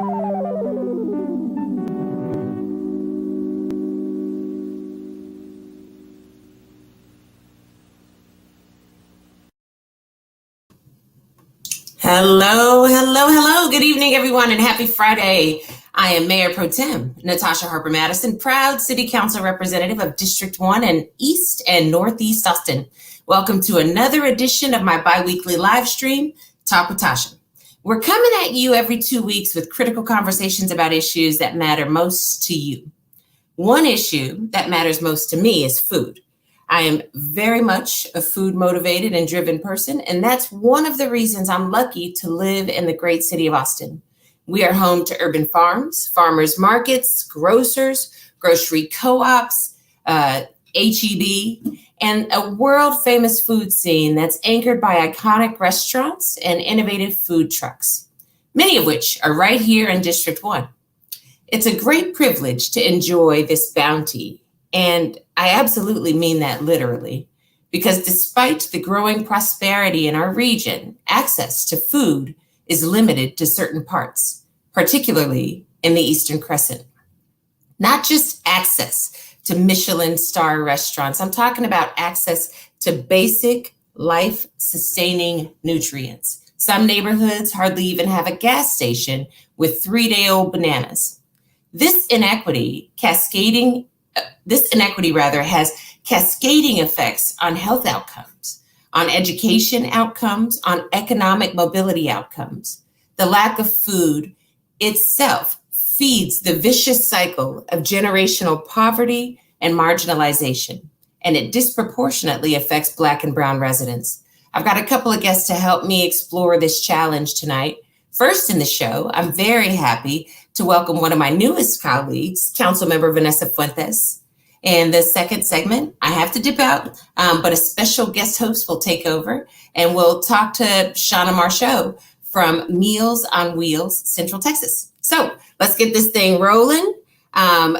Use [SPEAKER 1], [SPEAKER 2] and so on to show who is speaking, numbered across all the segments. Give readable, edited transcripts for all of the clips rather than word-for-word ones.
[SPEAKER 1] Hello, hello, hello. Good evening, everyone, and happy Friday. I am Mayor Pro Tem Tasha Harper-Madison, proud City Council representative of District 1 in East and Northeast Austin. Welcome to another edition of my bi-weekly live stream, Talk with Tasha. We're coming at you every 2 weeks with critical conversations about issues that matter most to you. One issue that matters most to me is food. I am very much a food motivated and driven person, and that's one of the reasons I'm lucky to live in the great city of Austin. We are home to urban farms, farmers markets, grocers, grocery co-ops, HEB, and a world famous food scene that's anchored by iconic restaurants and innovative food trucks, many of which are right here in District 1. It's a great privilege to enjoy this bounty. And I absolutely mean that literally, because despite the growing prosperity in our region, access to food is limited to certain parts, particularly in the Eastern Crescent. Not just access to Michelin star restaurants, I'm talking about access to basic life-sustaining nutrients. Some neighborhoods hardly even have a gas station with 3-day-old bananas. This inequity has cascading effects on health outcomes, on education outcomes, on economic mobility outcomes. The lack of food itself feeds the vicious cycle of generational poverty and marginalization, and it disproportionately affects Black and Brown residents. I've got a couple of guests to help me explore this challenge tonight. First in the show, I'm very happy to welcome one of my newest colleagues, Councilmember Vanessa Fuentes. In the second segment, I have to dip out, but a special guest host will take over, and we'll talk to Seanna Marceaux from Meals on Wheels, Central Texas. So let's get this thing rolling.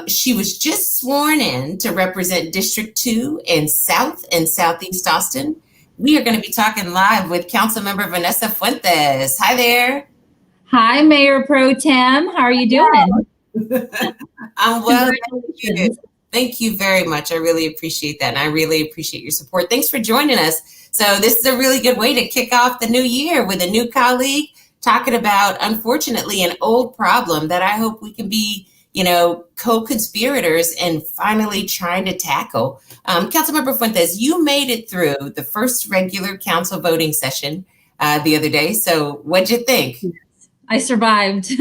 [SPEAKER 1] She was just sworn in to represent District 2 in South and Southeast Austin. We are going to be talking live with Councilmember Vanessa Fuentes. Hi there.
[SPEAKER 2] Hi, Mayor Pro Tem. How are you doing?
[SPEAKER 1] I'm well. Thank you very much. I really appreciate that. And I really appreciate your support. Thanks for joining us. So this is a really good way to kick off the new year with a new colleague talking about, unfortunately, an old problem that I hope we can be, co-conspirators and finally trying to tackle. Councilmember Fuentes, you made it through the first regular council voting session the other day. So what'd you think?
[SPEAKER 2] I survived.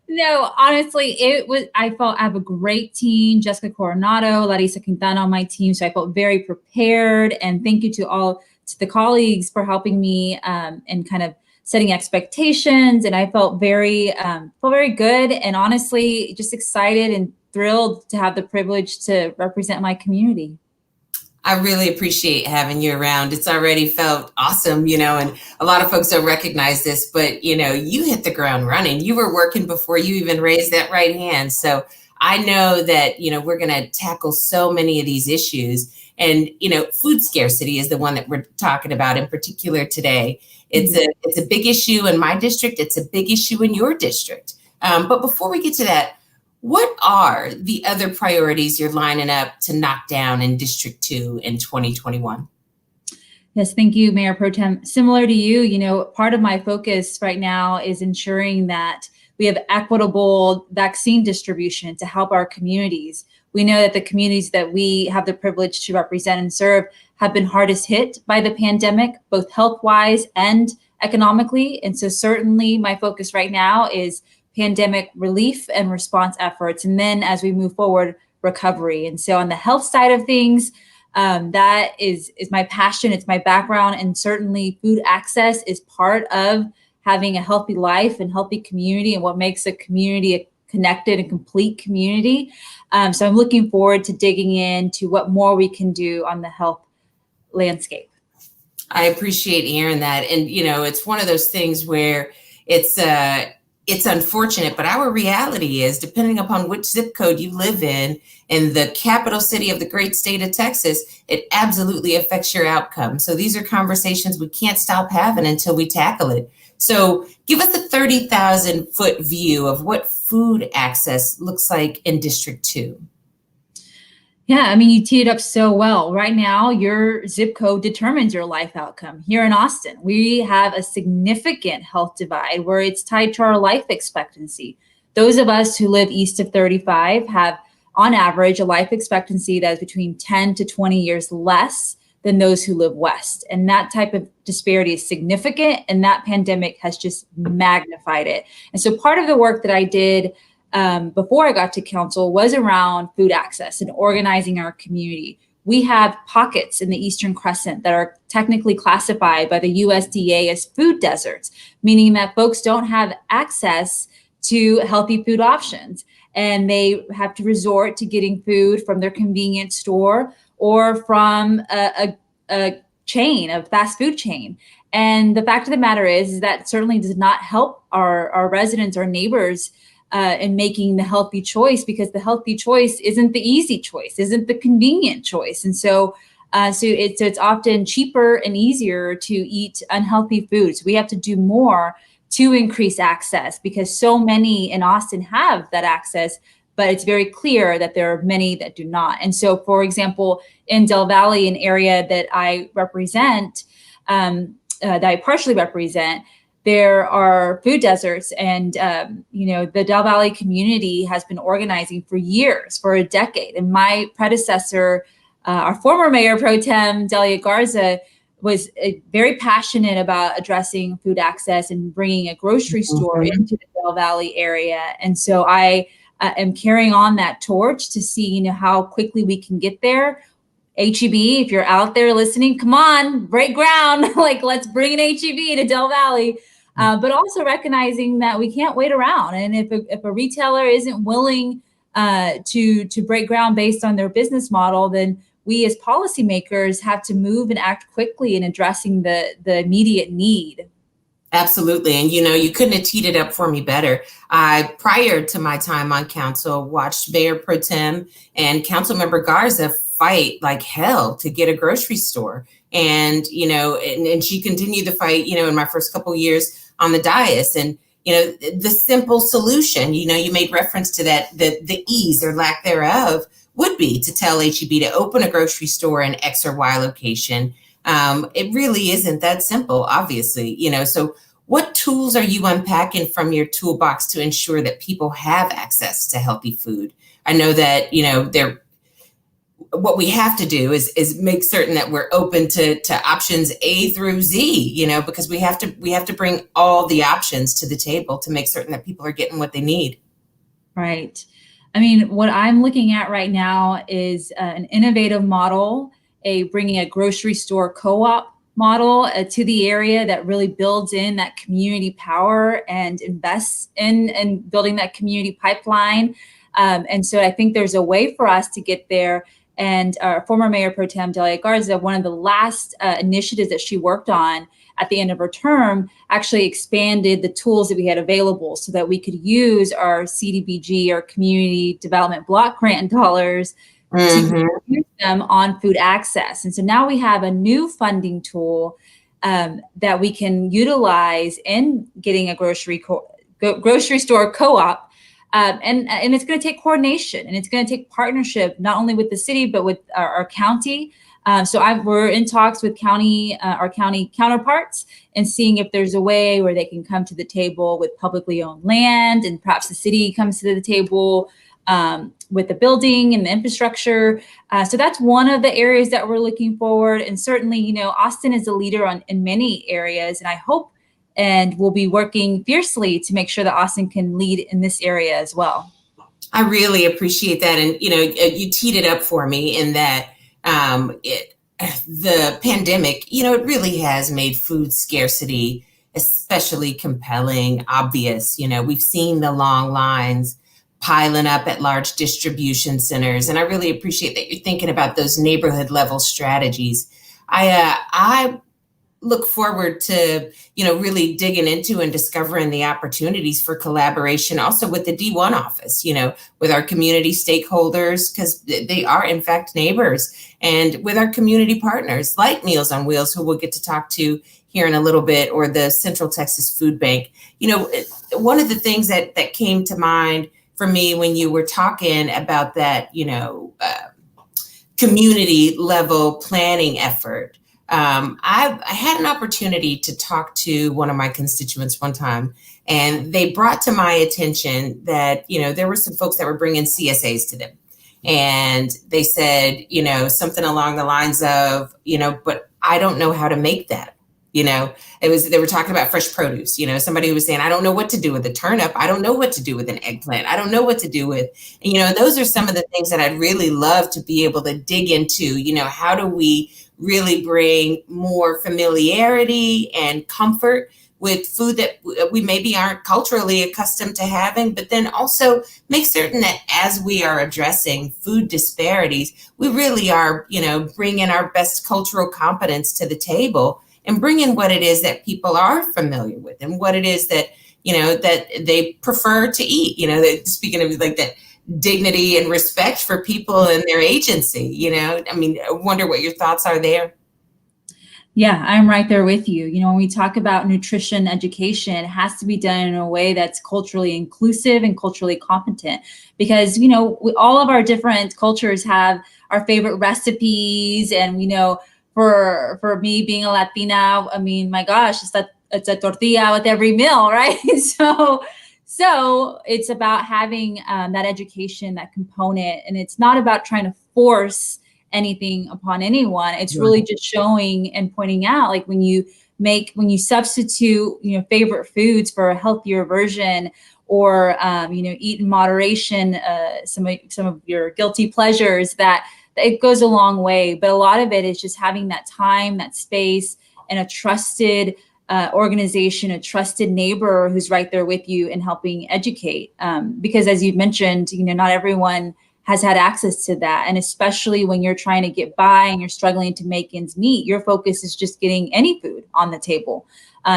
[SPEAKER 2] No, honestly, I felt I have a great team, Jessica Coronado, Larissa Quintana on my team. So I felt very prepared, and thank you to the colleagues for helping me and kind of setting expectations. And I felt very good, and honestly, just excited and thrilled to have the privilege to represent my community.
[SPEAKER 1] I really appreciate having you around. It's already felt awesome, and a lot of folks don't recognize this, but, you hit the ground running. You were working before you even raised that right hand. So I know that, we're going to tackle so many of these issues. And, food scarcity is the one that we're talking about in particular today. It's a big issue in my district. It's a big issue in your district. But before we get to that, what are the other priorities you're lining up to knock down in District 2 in 2021?
[SPEAKER 2] Yes, thank you, Mayor Pro Tem. Similar to you, part of my focus right now is ensuring that we have equitable vaccine distribution to help our communities. We know that the communities that we have the privilege to represent and serve have been hardest hit by the pandemic, both health-wise and economically. And so certainly my focus right now is pandemic relief and response efforts. And then as we move forward, recovery. And so on the health side of things, that is my passion. It's my background. And certainly food access is part of having a healthy life and healthy community, and what makes a community a connected and complete community. So I'm looking forward to digging into what more we can do on the health landscape.
[SPEAKER 1] I appreciate hearing that. And, it's one of those things where it's it's unfortunate, but our reality is, depending upon which zip code you live in the capital city of the great state of Texas, it absolutely affects your outcome. So these are conversations we can't stop having until we tackle it. So give us a 30,000 foot view of what food access looks like in District 2.
[SPEAKER 2] Yeah, I mean, you teed it up so well. Right now, your zip code determines your life outcome. Here in Austin, we have a significant health divide where it's tied to our life expectancy. Those of us who live east of 35 have, on average, a life expectancy that is between 10 to 20 years less than those who live west. And that type of disparity is significant, and that pandemic has just magnified it. And so part of the work that I did before I got to council was around food access and organizing our community. We have pockets in the Eastern Crescent that are technically classified by the USDA as food deserts, meaning that folks don't have access to healthy food options, and they have to resort to getting food from their convenience store or from a chain, a fast food chain. And the fact of the matter is that certainly does not help our residents or neighbors in making the healthy choice, because the healthy choice isn't the easy choice, isn't the convenient choice. And so it's often cheaper and easier to eat unhealthy foods. We have to do more to increase access, because so many in Austin have that access, but it's very clear that there are many that do not. And so, for example, in Del Valle, an area that I represent, that I partially represent, there are food deserts, and the Del Valle community has been organizing for years, for a decade. And my predecessor, our former mayor pro tem, Delia Garza, was very passionate about addressing food access and bringing a grocery store into the Del Valle area. And so I am carrying on that torch to see, how quickly we can get there. HEB, if you're out there listening, come on, break ground. Let's bring an HEB to Del Valle. But also recognizing that we can't wait around. And if a retailer isn't willing to break ground based on their business model, then we as policymakers have to move and act quickly in addressing the immediate need.
[SPEAKER 1] Absolutely. And, you couldn't have teed it up for me better. I, prior to my time on council, watched Mayor Pro Tem and Councilmember Garza fight like hell to get a grocery store. And, and she continued the fight, in my first couple of years on the dais. And, the simple solution, you made reference to that, the ease or lack thereof would be to tell HEB to open a grocery store in X or Y location. It really isn't that simple, obviously, so what tools are you unpacking from your toolbox to ensure that people have access to healthy food? I know that, what we have to do is make certain that we're open to options A through Z, because we have to bring all the options to the table to make certain that people are getting what they need.
[SPEAKER 2] Right. I mean, what I'm looking at right now is an innovative model, bringing a grocery store co-op model to the area that really builds in that community power and invests in building that community pipeline. And so I think there's a way for us to get there. And our former Mayor Pro Tem Delia Garza, one of the last initiatives that she worked on at the end of her term, actually expanded the tools that we had available so that we could use our CDBG, or Community Development Block Grant dollars, to use them on food access. And so now we have a new funding tool that we can utilize in getting a grocery store co-op. And it's going to take coordination, and it's going to take partnership, not only with the city, but with our county. So we're in talks with our county counterparts, and seeing if there's a way where they can come to the table with publicly owned land, and perhaps the city comes to the table with the building and the infrastructure. So that's one of the areas that we're looking forward. And certainly, Austin is a leader in many areas, and I hope and we'll be working fiercely to make sure that Austin can lead in this area as well.
[SPEAKER 1] I really appreciate that. And, you teed it up for me in that the pandemic, it really has made food scarcity especially compelling, obvious. We've seen the long lines piling up at large distribution centers. And I really appreciate that you're thinking about those neighborhood level strategies. I look forward to, really digging into and discovering the opportunities for collaboration also with the D1 office, with our community stakeholders, because they are in fact neighbors, and with our community partners like Meals on Wheels, who we'll get to talk to here in a little bit, or the Central Texas Food Bank. One of the things that came to mind for me when you were talking about that, community level planning effort, I had an opportunity to talk to one of my constituents one time, and they brought to my attention that, there were some folks that were bringing CSAs to them. And they said, something along the lines of, but I don't know how to make that. They were talking about fresh produce. Somebody who was saying, I don't know what to do with a turnip. I don't know what to do with an eggplant. I don't know what to do with, and, those are some of the things that I'd really love to be able to dig into. How do we really bring more familiarity and comfort with food that we maybe aren't culturally accustomed to having, but then also make certain that as we are addressing food disparities, we really are, bringing our best cultural competence to the table and bringing what it is that people are familiar with and what it is that, that they prefer to eat, speaking of like that dignity and respect for people and their agency, I wonder what your thoughts are there.
[SPEAKER 2] Yeah, I'm right there with you. When we talk about nutrition education, it has to be done in a way that's culturally inclusive and culturally competent, because, all of our different cultures have our favorite recipes. And, for me being a Latina, my gosh, it's a tortilla with every meal, right? So it's about having that education, that component, and it's not about trying to force anything upon anyone. It's really just showing and pointing out, like when you substitute, favorite foods for a healthier version, or eat in moderation, some of your guilty pleasures, that it goes a long way. But a lot of it is just having that time, that space, and a trusted organization, a trusted neighbor who's right there with you and helping educate. Because as you mentioned, not everyone has had access to that. And especially when you're trying to get by and you're struggling to make ends meet, your focus is just getting any food on the table.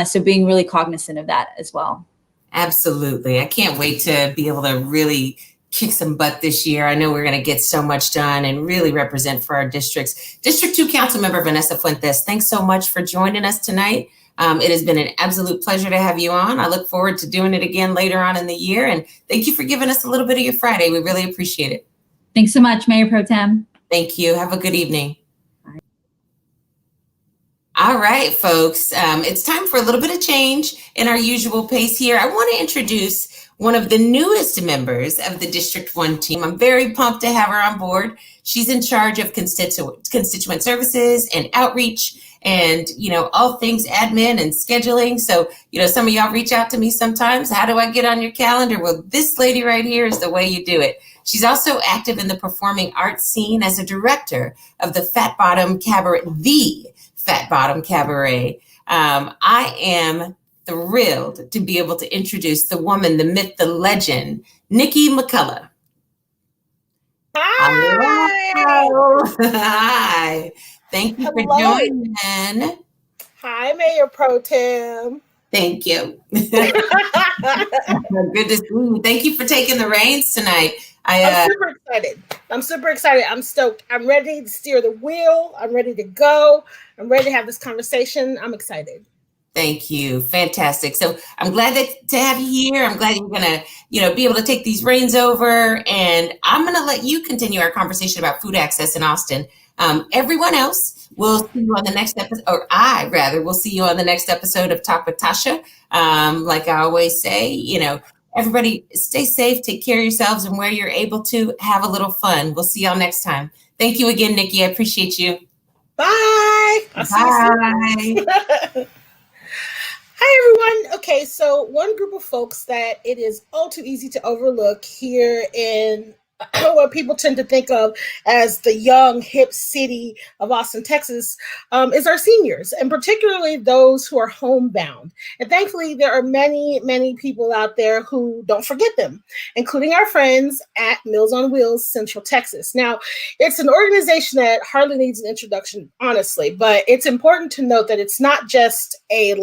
[SPEAKER 2] So being really cognizant of that as well.
[SPEAKER 1] Absolutely. I can't wait to be able to really kick some butt this year. I know we're going to get so much done and really represent for our districts. District 2 Councilmember Vanessa Fuentes, thanks so much for joining us tonight. It has been an absolute pleasure to have you on. I look forward to doing it again later on in the year. And thank you for giving us a little bit of your Friday. We really appreciate it.
[SPEAKER 2] Thanks so much, Mayor Pro Tem.
[SPEAKER 1] Thank you. Have a good evening. All right, folks. It's time for a little bit of change in our usual pace here. I want to introduce one of the newest members of the District 1 team. I'm very pumped to have her on board. She's in charge of constituent services and outreach and, all things admin and scheduling. So, some of y'all reach out to me sometimes. How do I get on your calendar? Well, this lady right here is the way you do it. She's also active in the performing arts scene as a director of the Fat Bottom Cabaret, I am thrilled to be able to introduce the woman, the myth, the legend, Nikki McCullough.
[SPEAKER 3] Hi.
[SPEAKER 1] Hi. Thank you for joining.
[SPEAKER 3] Hi, Mayor Pro Tem.
[SPEAKER 1] Thank you. Good to see you. Thank you for taking the reins tonight.
[SPEAKER 3] I'm super excited. I'm stoked. I'm ready to steer the wheel. I'm ready to go. I'm ready to have this conversation. I'm excited.
[SPEAKER 1] Thank you. Fantastic. So I'm glad to have you here. I'm glad you're going to, be able to take these reins over. And I'm going to let you continue our conversation about food access in Austin. Everyone else will see you on the next episode, or I rather will see you on the next episode of Talk with Tasha. Like I always say, everybody stay safe, take care of yourselves, and where you're able to, have a little fun. We'll see y'all next time. Thank you again, Nikki. I appreciate you.
[SPEAKER 3] Bye. I'll see you soon. Hi, everyone. Okay, so one group of folks that it is all too easy to overlook here in what people tend to think of as the young, hip city of Austin, Texas, is our seniors, and particularly those who are homebound. And thankfully, there are many, many people out there who don't forget them, including our friends at Meals on Wheels Central Texas. Now, it's an organization that hardly needs an introduction, honestly, but it's important to note that it's not just a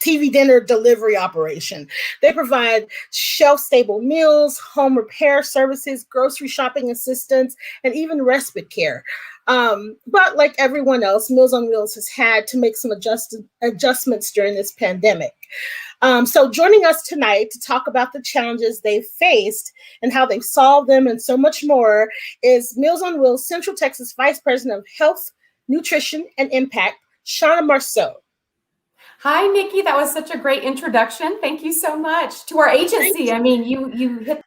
[SPEAKER 3] TV dinner delivery operation. They provide shelf-stable meals, home repair services, grocery shopping assistance, and even respite care. But like everyone else, Meals on Wheels has had to make some adjustments during this pandemic. So joining us tonight to talk about the challenges they've faced and how they've solved them and so much more is Meals on Wheels Central Texas Vice President of Health, Nutrition, and Impact, Seanna Marceaux.
[SPEAKER 4] Hi, Nikki. That was such a great introduction. Thank you so much to our agency. I mean, you hit.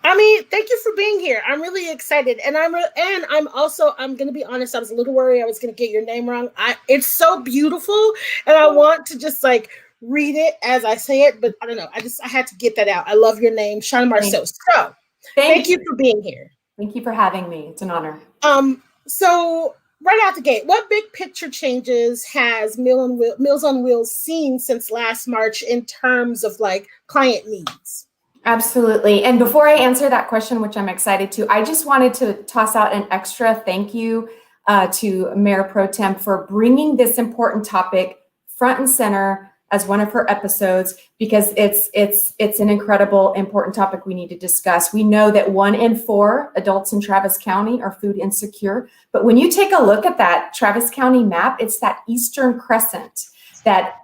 [SPEAKER 3] Thank you for being here. I'm really excited, and I'm going to be honest. I was a little worried I was going to get your name wrong. It's so beautiful, and I want to just read it as I say it, but I don't know. I had to get that out. I love your name, Seanna Marceaux. So, thank you for being here.
[SPEAKER 4] Thank you for having me. It's an honor.
[SPEAKER 3] So. Right out the gate, what big picture changes has Meals on Wheels seen since last March in terms of client needs?
[SPEAKER 4] Absolutely. And before I answer that question, which I'm excited to, I just wanted to toss out an extra thank you to Mayor Pro Tem for bringing this important topic front and center as one of her episodes, because it's an incredible, important topic we need to discuss. We know that 1 in 4 adults in Travis County are food insecure, but when you take a look at that Travis County map, it's that Eastern Crescent that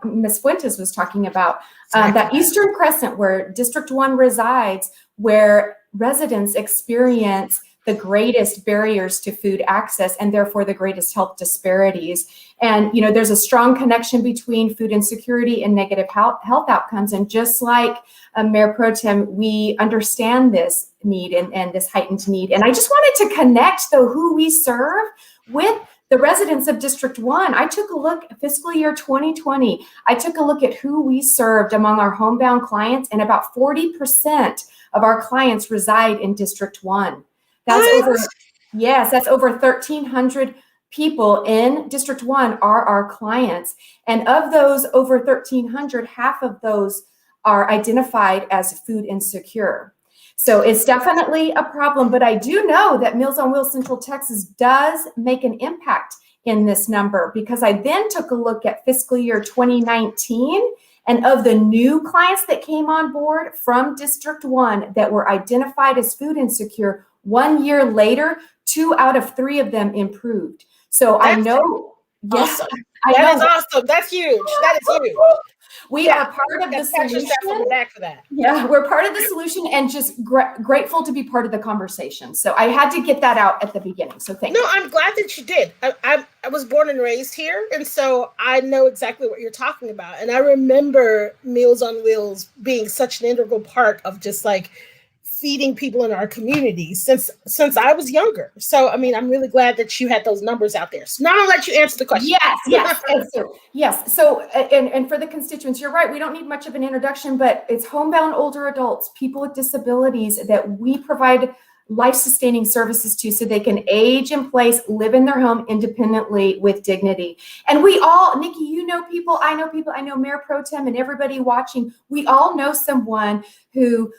[SPEAKER 4] Ms. Fuentes was talking about, that Eastern Crescent where District 1 resides, where residents experience the greatest barriers to food access and therefore the greatest health disparities. And, there's a strong connection between food insecurity and negative health outcomes. And just like Mayor Pro Tem, we understand this need and this heightened need. And I just wanted to connect, though, who we serve with the residents of District 1. I took a look at fiscal year 2020. I took a look at who we served among our homebound clients, and about 40% of our clients reside in District 1. That's over 1,300 people in District 1 are our clients. And of those over 1,300, half of those are identified as food insecure. So it's definitely a problem, but I do know that Meals on Wheels Central Texas does make an impact in this number, because I then took a look at fiscal year 2019, and of the new clients that came on board from District 1 that were identified as food insecure, 1 year later, 2 out of 3 of them improved. So I know, yes,
[SPEAKER 3] awesome. That is awesome. That's huge. That is huge.
[SPEAKER 4] We are part of the solution.
[SPEAKER 3] On the back for that.
[SPEAKER 4] Yeah, we're part of the solution, and just grateful to be part of the conversation. So I had to get that out at the beginning. So thank you.
[SPEAKER 3] No, I'm glad that you did. I was born and raised here, and so I know exactly what you're talking about. And I remember Meals on Wheels being such an integral part of just feeding people in our community since I was younger. So, I'm really glad that you had those numbers out there. So now I'll let you answer the question.
[SPEAKER 4] Yes. So, and for the constituents, you're right. We don't need much of an introduction, but it's homebound older adults, people with disabilities that we provide life-sustaining services to, so they can age in place, live in their home independently with dignity. And we all, Nikki, you know people, I know Mayor Pro Tem and everybody watching, we all know someone who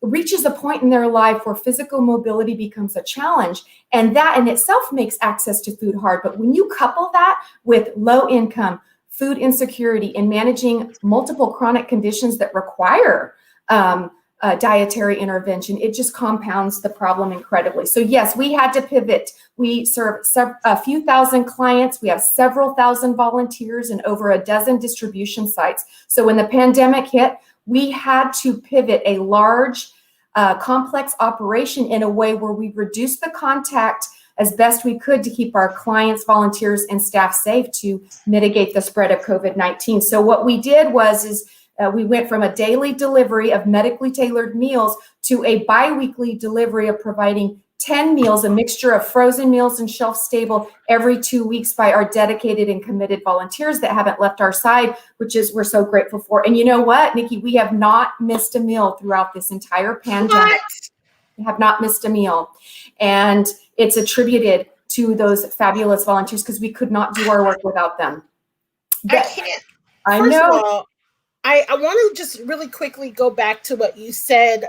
[SPEAKER 4] reaches a point in their life where physical mobility becomes a challenge. And that in itself makes access to food hard. But when you couple that with low income, food insecurity, and managing multiple chronic conditions that require dietary intervention, it just compounds the problem incredibly. So yes, we had to pivot. We serve a few thousand clients. We have several thousand volunteers and over a dozen distribution sites. So when the pandemic hit, we had to pivot a large, complex operation in a way where we reduced the contact as best we could to keep our clients, volunteers, and staff safe to mitigate the spread of COVID-19. So what we did was we went from a daily delivery of medically tailored meals to a bi-weekly delivery of providing 10 meals, a mixture of frozen meals and shelf stable every 2 weeks by our dedicated and committed volunteers that haven't left our side, which is we're so grateful for. And you know what, Nikki, we have not missed a meal throughout this entire pandemic. We have not missed a meal. And it's attributed to those fabulous volunteers because we could not do our work without them.
[SPEAKER 3] I can't.
[SPEAKER 4] I
[SPEAKER 3] First
[SPEAKER 4] know.
[SPEAKER 3] of all, I want to just really quickly go back to what you said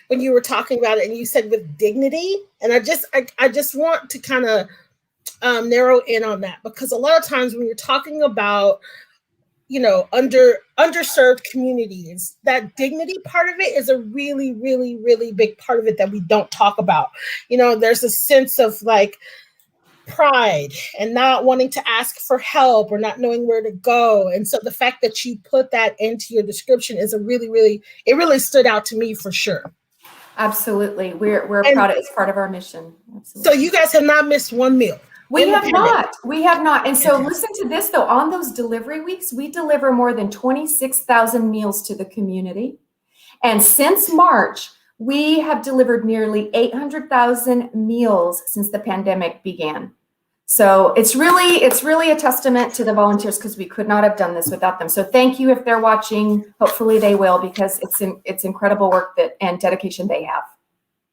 [SPEAKER 3] when you were talking about it, and you said with dignity. And I just want to kind of narrow in on that, because a lot of times when you're talking about, you know, underserved communities, that dignity part of it is a really, really, really big part of it that we don't talk about. You know, there's a sense of like pride and not wanting to ask for help or not knowing where to go. And so the fact that you put that into your description is it really stood out to me for sure.
[SPEAKER 4] Absolutely. We're proud of it. It's part of our mission. Absolutely.
[SPEAKER 3] So you guys have not missed one meal.
[SPEAKER 4] We have not. We have not. And so listen to this, though. On those delivery weeks, we deliver more than 26,000 meals to the community. And since March, we have delivered nearly 800,000 meals since the pandemic began. So it's really a testament to the volunteers, because we could not have done this without them. So thank you if they're watching. Hopefully they will, because it's incredible work and dedication they have.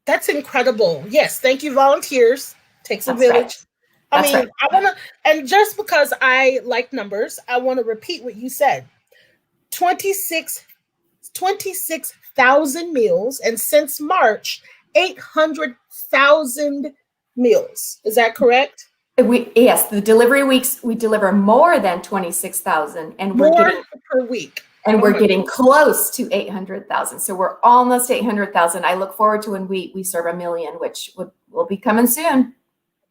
[SPEAKER 4] That's
[SPEAKER 3] incredible. Yes. Thank you, volunteers. Takes a village. Right. I want to, and just because I like numbers, I want to repeat what you said. 26,000 meals, and since March, 800,000 meals. Is that correct?
[SPEAKER 4] Yes, the delivery weeks, we deliver more than 26,000, and we're getting
[SPEAKER 3] per week.
[SPEAKER 4] And we're getting close to 800,000. So we're almost 800,000. I look forward to when we serve 1 million, which will be coming soon.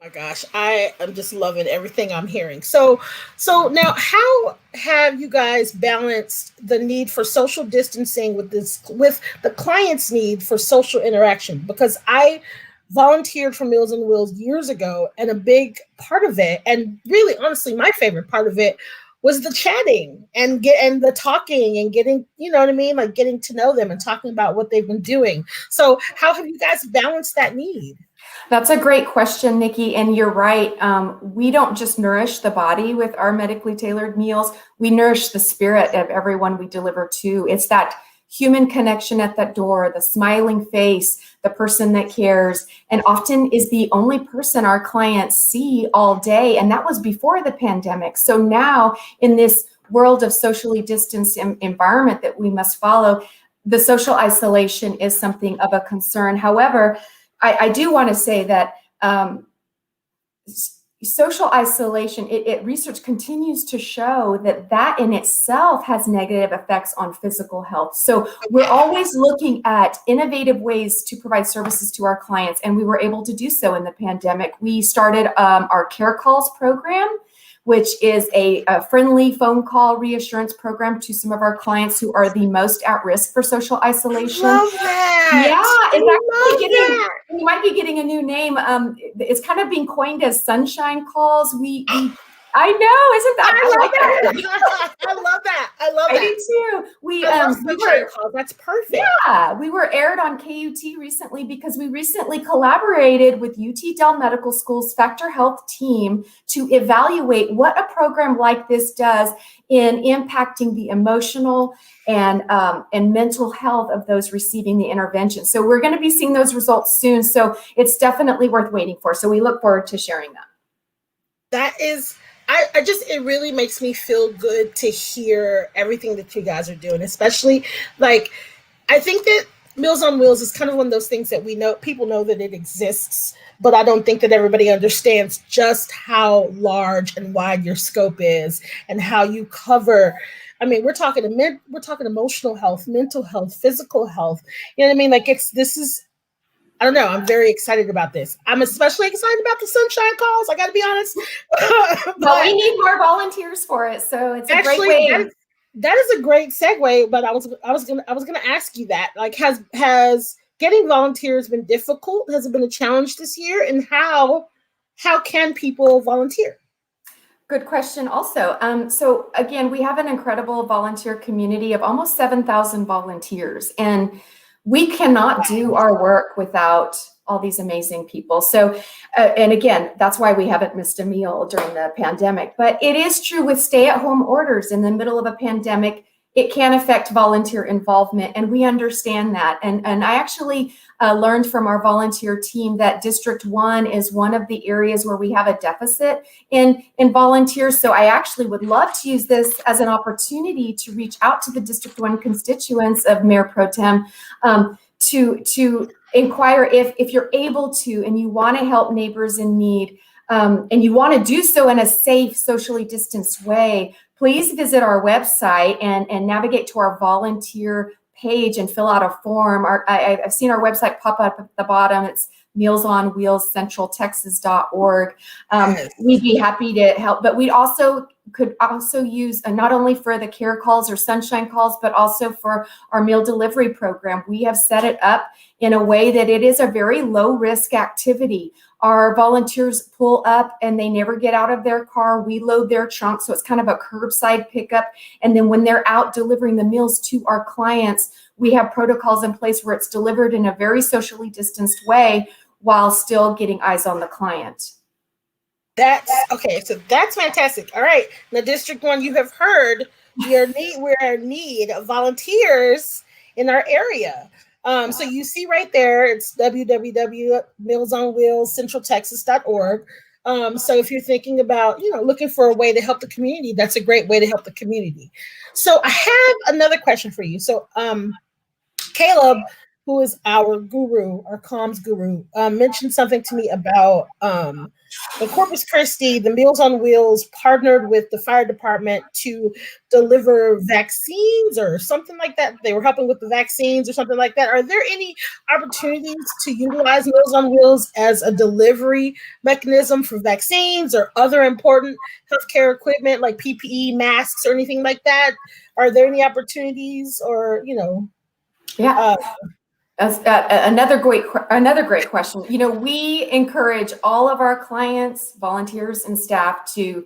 [SPEAKER 3] Oh my gosh, I am just loving everything I'm hearing. So now, how have you guys balanced the need for social distancing with the client's need for social interaction? Because I volunteered for Meals on Wheels years ago, and a big part of it, and really honestly my favorite part of it, was the chatting and the talking and getting, you know what I mean, like getting to know them and talking about what they've been doing. So how have you guys balanced that need?
[SPEAKER 4] That's a great question, Nikki. And you're right. We don't just nourish the body with our medically tailored meals. We nourish the spirit of everyone we deliver to. It's that human connection at that door, the smiling face, the person that cares, and often is the only person our clients see all day. And that was before the pandemic. So now, in this world of socially distanced environment that we must follow, the social isolation is something of a concern. However, I do want to say that social isolation, research continues to show that in itself has negative effects on physical health. So we're always looking at innovative ways to provide services to our clients, and we were able to do so in the pandemic. We started our Care Calls program, which is a friendly phone call reassurance program to some of our clients who are the most at risk for social isolation.
[SPEAKER 3] Love that.
[SPEAKER 4] Yeah, we might be getting a new name. It's kind of being coined as sunshine calls. I know, isn't that?
[SPEAKER 3] I love that. I love that.
[SPEAKER 4] I do too.
[SPEAKER 3] Sunshine calls. That's perfect.
[SPEAKER 4] Yeah, we were aired on KUT recently because we recently collaborated with UT Dell Medical School's Factor Health team to evaluate what a program like this does in impacting the emotional and mental health of those receiving the intervention. So we're going to be seeing those results soon. So it's definitely worth waiting for. So we look forward to sharing that.
[SPEAKER 3] That is, it really makes me feel good to hear everything that you guys are doing, especially like, I think that Meals on Wheels is kind of one of those things that people know that it exists, but I don't think that everybody understands just how large and wide your scope is and how you cover. I mean, we're talking emotional health, mental health, physical health. You know what I mean? Like I don't know. I'm very excited about this. I'm especially excited about the sunshine calls. I got to be honest.
[SPEAKER 4] But we need more volunteers for it, so it's a great way.
[SPEAKER 3] That is a great segue. But I was gonna ask you that. Like, has getting volunteers been difficult? Has it been a challenge this year? And how can people volunteer?
[SPEAKER 4] Good question. Also, so again, we have an incredible volunteer community of almost 7,000 volunteers, and We cannot do our work without all these amazing people. So, and again, that's why we haven't missed a meal during the pandemic. But it is true with stay-at-home orders in the middle of a pandemic, it can affect volunteer involvement, and we understand that. And I actually learned from our volunteer team that District 1 is one of the areas where we have a deficit in volunteers. So I actually would love to use this as an opportunity to reach out to the District 1 constituents of Mayor Pro Tem to inquire if you're able to and you want to help neighbors in need, and you want to do so in a safe, socially distanced way. Please visit our website and navigate to our volunteer page and fill out a form. I've seen our website pop up at the bottom. It's mealsonwheelscentraltexas.org. We'd be happy to help, but we could also use not only for the care calls or sunshine calls, but also for our meal delivery program. We have set it up in a way that it is a very low risk activity. Our volunteers pull up and they never get out of their car. We load their trunk. So it's kind of a curbside pickup. And then when they're out delivering the meals to our clients, we have protocols in place where it's delivered in a very socially distanced way while still getting eyes on the client.
[SPEAKER 3] That's okay. So that's fantastic. All right. Now, District 1, you have heard we're in need of volunteers in our area. So you see right there, it's www.mealsonwheelscentraltexas.org. So if you're thinking about, looking for a way to help the community, that's a great way to help the community. So I have another question for you. So Caleb, who is our guru, our comms guru, mentioned something to me about in Corpus Christi, the Meals on Wheels partnered with the fire department to deliver vaccines or something like that. They were helping with the vaccines or something like that. Are there any opportunities to utilize Meals on Wheels as a delivery mechanism for vaccines or other important healthcare equipment like PPE, masks, or anything like that? Are there any opportunities or,
[SPEAKER 4] Yeah. Another great question. We encourage all of our clients, volunteers, and staff to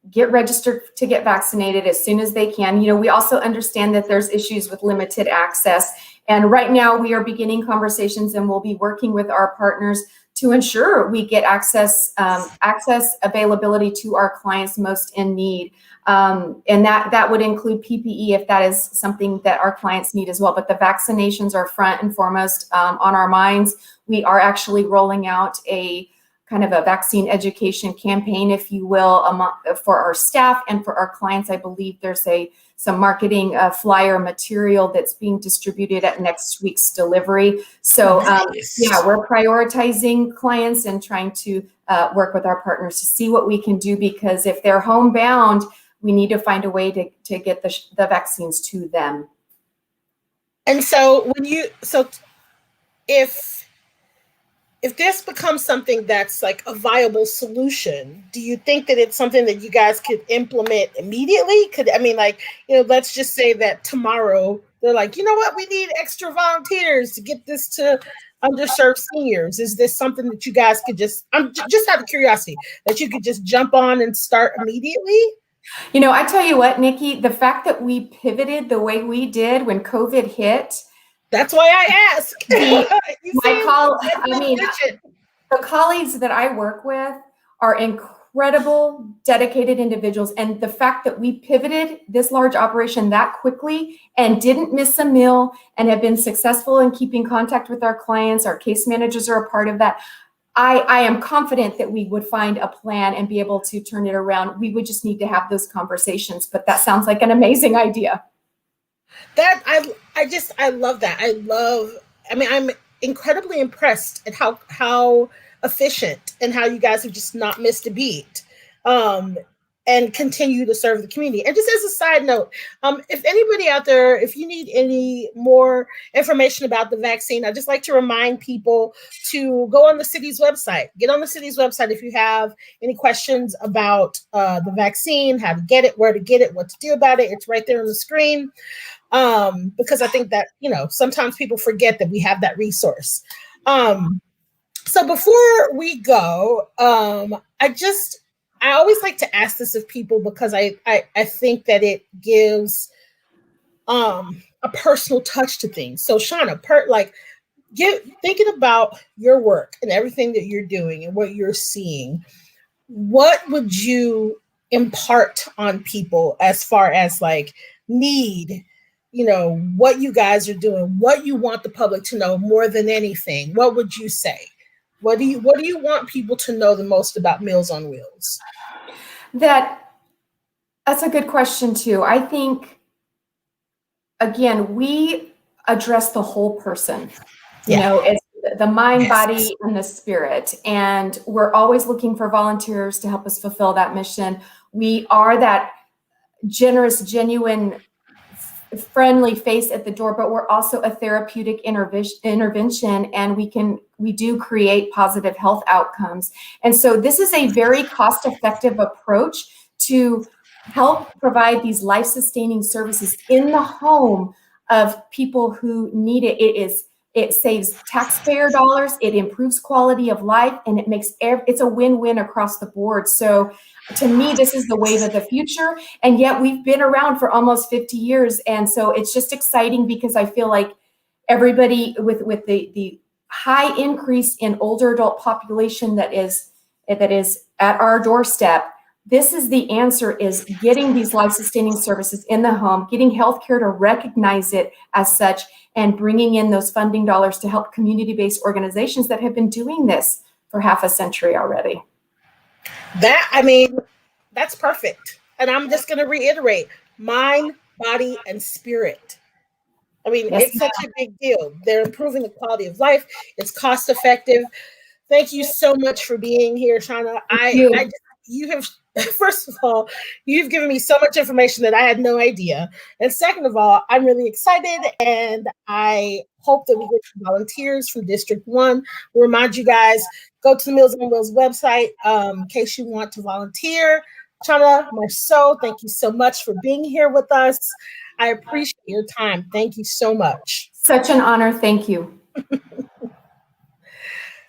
[SPEAKER 4] get registered to get vaccinated as soon as they can. We also understand that there's issues with limited access. And right now we are beginning conversations and we'll be working with our partners to ensure we get access availability to our clients most in need. And that would include PPE if that is something that our clients need as well. But the vaccinations are front and foremost on our minds. We are actually rolling out a kind of a vaccine education campaign, if you will, for our staff and for our clients. I believe there's some marketing flyer material that's being distributed at next week's delivery. So we're prioritizing clients and trying to work with our partners to see what we can do, because if they're homebound, we need to find a way to get the vaccines to them.
[SPEAKER 3] And so if this becomes something that's like a viable solution, do you think that it's something that you guys could implement immediately? Let's just say that tomorrow they're like, you know what, we need extra volunteers to get this to underserved seniors. Is this something that you guys could just out of curiosity, that you could just jump on and start immediately?
[SPEAKER 4] I tell you what, Nikki, the fact that we pivoted the way we did when COVID hit.
[SPEAKER 3] That's why I ask.
[SPEAKER 4] The colleagues that I work with are incredible, dedicated individuals. And the fact that we pivoted this large operation that quickly and didn't miss a meal and have been successful in keeping contact with our clients, our case managers are a part of that. I am confident that we would find a plan and be able to turn it around. We would just need to have those conversations, but that sounds like an amazing idea.
[SPEAKER 3] That I love that. I'm incredibly impressed at how efficient and how you guys have just not missed a beat. And continue to serve the community. And just as a side note, if anybody out there, if you need any more information about the vaccine, I'd just like to remind people to go on the city's website. Get on the city's website if you have any questions about the vaccine, how to get it, where to get it, what to do about it. It's right there on the screen. Because I think that, sometimes people forget that we have that resource. So before we go, I always like to ask this of people because I think that it gives a personal touch to things. So Seanna, thinking about your work and everything that you're doing and what you're seeing, what would you impart on people as far as like need, what you guys are doing, what you want the public to know more than anything? What would you say? What do you want people to know the most about Meals on Wheels?
[SPEAKER 4] That's a good question too. I think, again, we address the whole person. It's the mind, body, and the spirit. And we're always looking for volunteers to help us fulfill that mission. We are that generous, genuine, friendly face at the door, but we're also a therapeutic intervention, and we do create positive health outcomes. And so this is a very cost-effective approach to help provide these life-sustaining services in the home of people who need it. It saves taxpayer dollars, it improves quality of life, and it's a win-win across the board. So to me, this is the wave of the future. And yet we've been around for almost 50 years. And so it's just exciting because I feel like everybody with the high increase in older adult population that is at our doorstep, this is the answer, is getting these life-sustaining services in the home, getting healthcare to recognize it as such, and bringing in those funding dollars to help community-based organizations that have been doing this for half a century already.
[SPEAKER 3] That's perfect. And I'm just going to reiterate, mind, body, and spirit. It's such a big deal. They're improving the quality of life. It's cost effective. Thank you so much for being here, Seanna. You have, first of all, you've given me so much information that I had no idea. And second of all, I'm really excited, and I hope that we get some volunteers from District 1. We'll remind you guys, go to the Meals on Wheels website in case you want to volunteer. Seanna, Marceaux, thank you so much for being here with us. I appreciate your time. Thank you so much.
[SPEAKER 4] Such an honor. Thank you.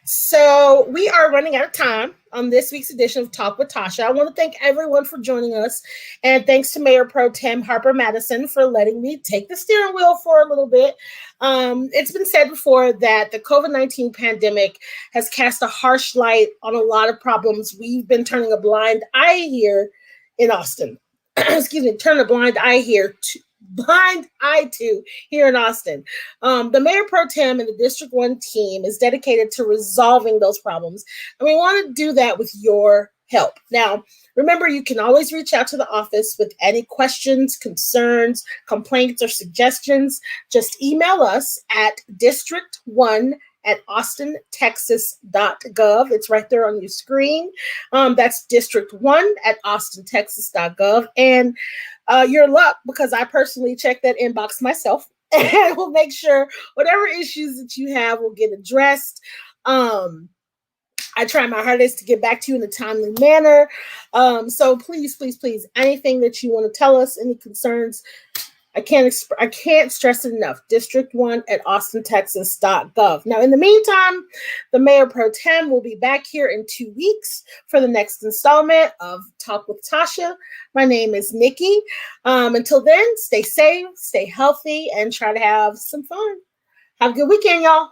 [SPEAKER 3] So we are running out of time on this week's edition of Talk with Tasha. I want to thank everyone for joining us. And thanks to Mayor Pro Tem Harper-Madison for letting me take the steering wheel for a little bit. It's been said before that the COVID-19 pandemic has cast a harsh light on a lot of problems we've been turning a blind eye here in Austin. Turn a blind eye to here in Austin. The Mayor Pro Tem and the District 1 team is dedicated to resolving those problems, and we want to do that with your help. Now, remember, you can always reach out to the office with any questions, concerns, complaints, or suggestions. Just email us at district1@austintexas.gov. It's right there on your screen. That's district1@austintexas.gov. And your luck, because I personally check that inbox myself, and we'll make sure whatever issues that you have will get addressed. I try my hardest to get back to you in a timely manner. So please, please, please, anything that you want to tell us, any concerns, I can't stress it enough. District1@austintexas.gov. Now, in the meantime, the Mayor Pro Tem will be back here in 2 weeks for the next installment of Talk with Tasha. My name is Nikki. Until then, stay safe, stay healthy, and try to have some fun. Have a good weekend, y'all.